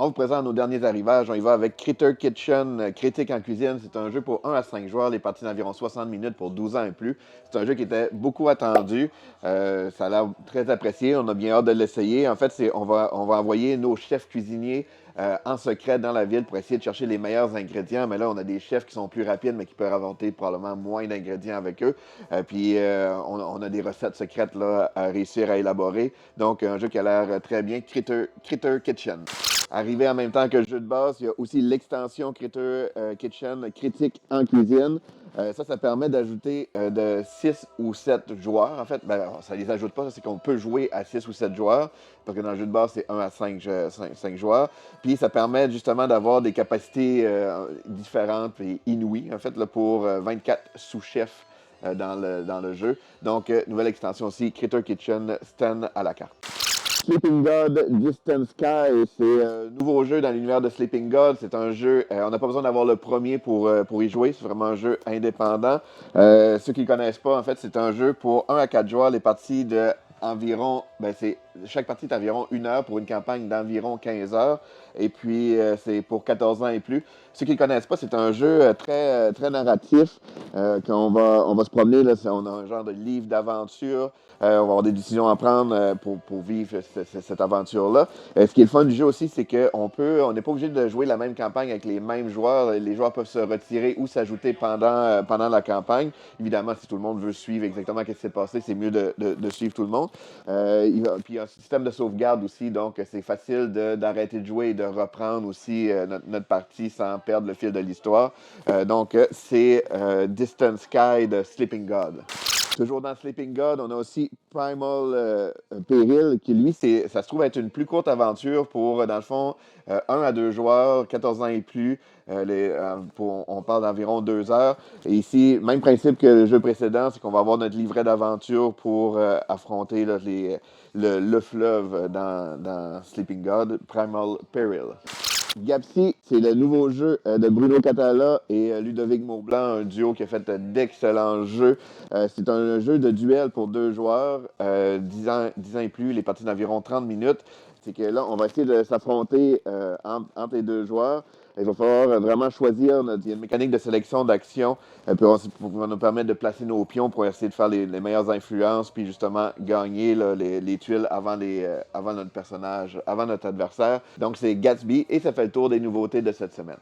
On vous présente nos derniers arrivages. On y va avec Critter Kitchen, Critique en cuisine. C'est un jeu pour 1 à 5 joueurs, les parties d'environ 60 minutes pour 12 ans et plus. C'est un jeu qui était beaucoup attendu. Ça a l'air très apprécié. On a bien hâte de l'essayer. En fait, on va envoyer nos chefs cuisiniers en secret dans la ville pour essayer de chercher les meilleurs ingrédients. Mais là, on a des chefs qui sont plus rapides, mais qui peuvent apporter probablement moins d'ingrédients avec eux. On a des recettes secrètes là, à réussir à élaborer. Donc, un jeu qui a l'air très bien, Critter Kitchen. Arrivé en même temps que le jeu de base, il y a aussi l'extension Critter Kitchen, critique en cuisine. Ça permet d'ajouter de 6 ou 7 joueurs. En fait, ben, ça ne les ajoute pas, c'est qu'on peut jouer à 6 ou 7 joueurs, parce que dans le jeu de base, c'est 1 à 5 joueurs. Puis ça permet justement d'avoir des capacités différentes et inouïes, en fait, là, pour 24 sous-chefs dans le jeu. Donc, nouvelle extension aussi, Critter Kitchen, Stand à la carte. Sleeping God Distant Sky, c'est un nouveau jeu dans l'univers de Sleeping God. C'est un jeu, on n'a pas besoin d'avoir le premier pour y jouer. C'est vraiment un jeu indépendant. Ceux qui ne connaissent pas, en fait, c'est un jeu pour 1 à 4 joueurs. Les parties de environ, chaque partie est environ 1 heure pour une campagne d'environ 15 heures. Et puis, c'est pour 14 ans et plus. Ceux qui ne connaissent pas, c'est un jeu très narratif. On va se promener, là, on a un genre de livre d'aventure. On va avoir des décisions à prendre pour vivre cette aventure-là. Ce qui est le fun du jeu aussi, c'est on n'est pas obligé de jouer la même campagne avec les mêmes joueurs. Les joueurs peuvent se retirer ou s'ajouter pendant la campagne. Évidemment, si tout le monde veut suivre exactement ce qui s'est passé, c'est mieux de suivre tout le monde. Puis il y a un système de sauvegarde aussi, donc c'est facile d'arrêter de jouer et de reprendre aussi notre partie sans perdre le fil de l'histoire. C'est Distant Sky de Sleeping God. Toujours dans Sleeping God, on a aussi Primal Peril, qui lui, ça se trouve être une plus courte aventure pour, dans le fond, 1 à 2 joueurs, 14 ans et plus. On parle d'environ 2 heures. Et ici, même principe que le jeu précédent, c'est qu'on va avoir notre livret d'aventure pour affronter là, le fleuve dans Sleeping God, Primal Peril. Gapsi, c'est le nouveau jeu de Bruno Catala et Ludovic Maublanc, un duo qui a fait d'excellents jeux. C'est un jeu de duel pour 2 joueurs, 10 ans et plus, les parties d'environ 30 minutes. C'est que là, on va essayer de s'affronter entre les 2 joueurs. Il va falloir vraiment choisir. Il y a une mécanique de sélection d'action pour nous permettre de placer nos pions pour essayer de faire les meilleures influences, puis justement gagner là, les tuiles avant notre personnage, avant notre adversaire. Donc c'est Gatsby et ça fait le tour des nouveautés de cette semaine.